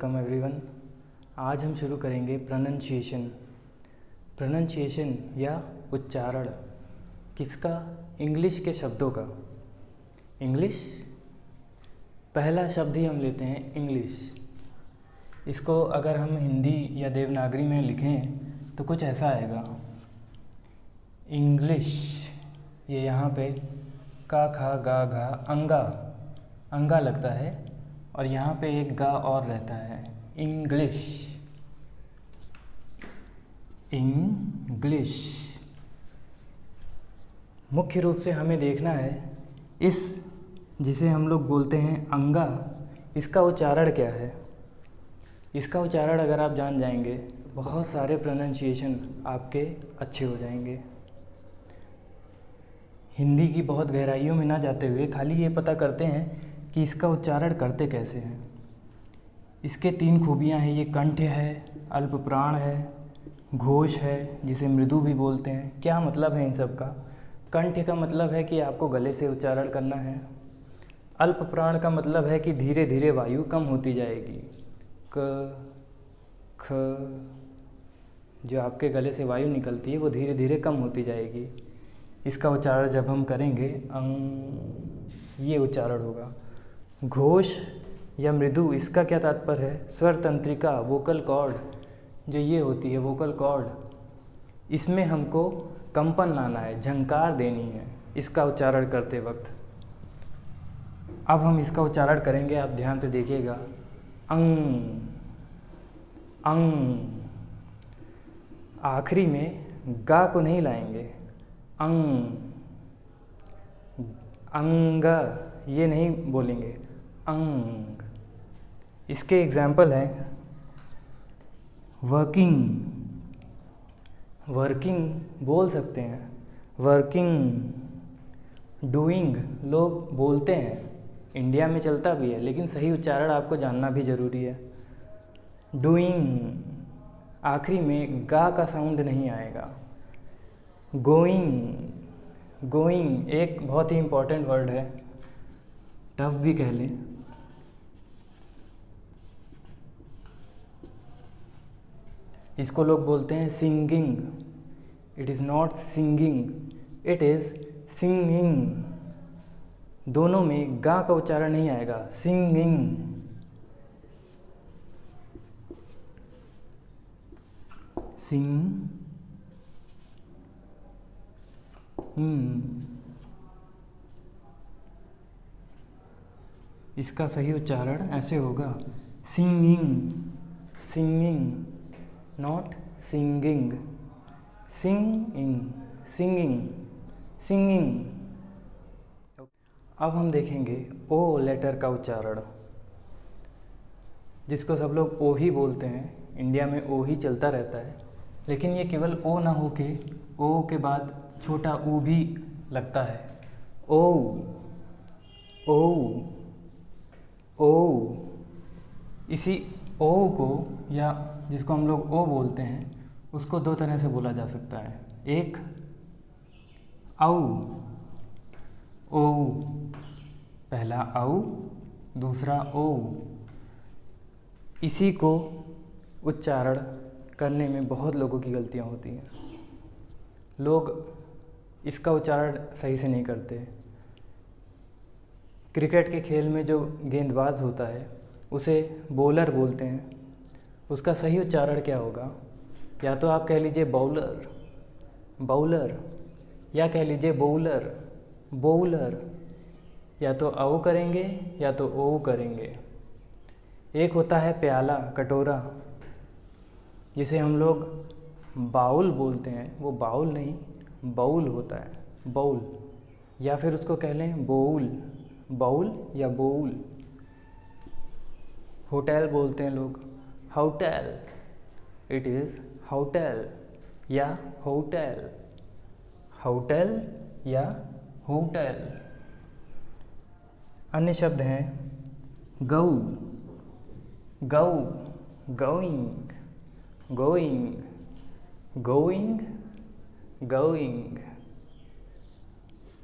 Welcome everyone. आज हम शुरू करेंगे प्रोनंसिएशन या उच्चारण। किसका? इंग्लिश के शब्दों का। इंग्लिश, पहला शब्द ही हम लेते हैं इंग्लिश। इसको अगर हम हिंदी या देवनागरी में लिखें तो कुछ ऐसा आएगा, इंग्लिश। ये यहाँ पे का खा गा घा अंगा लगता है और यहाँ पे एक गा और रहता है, इंग्लिश। इंग्लिश मुख्य रूप से हमें देखना है इस जिसे हम लोग बोलते हैं अंगा, इसका उच्चारण क्या है। इसका उच्चारण अगर आप जान जाएंगे बहुत सारे प्रोनंसिएशन आपके अच्छे हो जाएंगे। हिंदी की बहुत गहराइयों में ना जाते हुए खाली ये पता करते हैं कि इसका उच्चारण करते कैसे हैं। इसके 3 खूबियाँ हैं, ये कंठ है, अल्पप्राण है, घोष है जिसे मृदु भी बोलते हैं। क्या मतलब है इन सब का? कंठ का मतलब है कि आपको गले से उच्चारण करना है। अल्पप्राण का मतलब है कि धीरे धीरे वायु कम होती जाएगी। क ख, जो आपके गले से वायु निकलती है वो धीरे धीरे कम होती जाएगी। इसका उच्चारण जब हम करेंगे ये उच्चारण होगा। घोष या मृदु, इसका क्या तात्पर्य है? स्वर तंत्रिका, वोकल कॉर्ड जो ये होती है वोकल कॉर्ड, इसमें हमको कंपन लाना है, झंकार देनी है इसका उच्चारण करते वक्त। अब हम इसका उच्चारण करेंगे, आप ध्यान से देखिएगा। अंग, आखिरी में गा को नहीं लाएंगे। अंग ये नहीं बोलेंगे, अंग। इसके एग्जाम्पल हैं वर्किंग बोल सकते हैं, वर्किंग। डूइंग लोग बोलते हैं, इंडिया में चलता भी है, लेकिन सही उच्चारण आपको जानना भी ज़रूरी है। डूइंग, आखिरी में गा का साउंड नहीं आएगा। गोइंग एक बहुत ही इम्पोर्टेंट वर्ड है, टफ भी कह लें। इसको लोग बोलते हैं singing. It is not singing, it is singing. दोनों में गा का उच्चारण नहीं आएगा। सिंगिंग, सिंग, इसका सही उच्चारण ऐसे होगा, singing, singing, not singing. Singing, singing, singing. अब हम देखेंगे ओ लेटर का उच्चारण, जिसको सब लोग ओ ही बोलते हैं। इंडिया में ओ ही चलता रहता है, लेकिन ये केवल ओ ना होके ओ के बाद छोटा ऊ भी लगता है। ओ, ओ, ओ। इसी ओ को, या जिसको हम लोग ओ बोलते हैं, उसको 2 तरह से बोला जा सकता है। एक औ, ओ, पहला औ, दूसरा ओ। इसी को उच्चारण करने में बहुत लोगों की गलतियाँ होती हैं। लोग इसका उच्चारण सही से नहीं करते। क्रिकेट के खेल में जो गेंदबाज होता है उसे बॉलर बोलते हैं। उसका सही उच्चारण क्या होगा? या तो आप कह लीजिए बाउलर, या कह लीजिए बोलर। या तो औ करेंगे या तो ओ करेंगे। एक होता है प्याला, कटोरा, जिसे हम लोग बाउल बोलते हैं। वो बाउल नहीं, बाउल होता है, बाउल। या फिर उसको कह लें बाउल या बोउल। होटल बोलते हैं लोग, होटल, इट इज़ होटल या होटल, होटल या होटल। अन्य शब्द हैं going,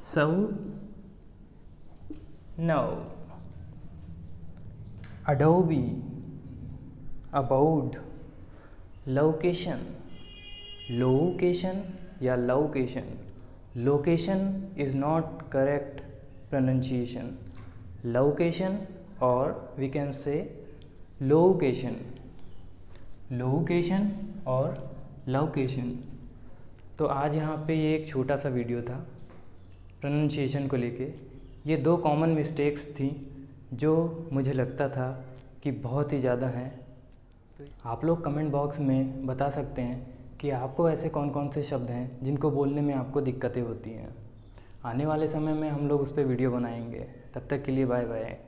so, no, adobe, about, location, location या location, location is not correct pronunciation, location or we can say location, location और location। तो आज यहाँ पे ये एक छोटा सा वीडियो था प्रोनंसिएशन को लेके। ये 2 कॉमन मिस्टेक्स थी जो मुझे लगता था कि बहुत ही ज़्यादा हैं। आप लोग कमेंट बॉक्स में बता सकते हैं कि आपको ऐसे कौन कौन से शब्द हैं जिनको बोलने में आपको दिक्कतें होती हैं। आने वाले समय में हम लोग उस पर वीडियो बनाएंगे। तब तक के लिए बाय बाय।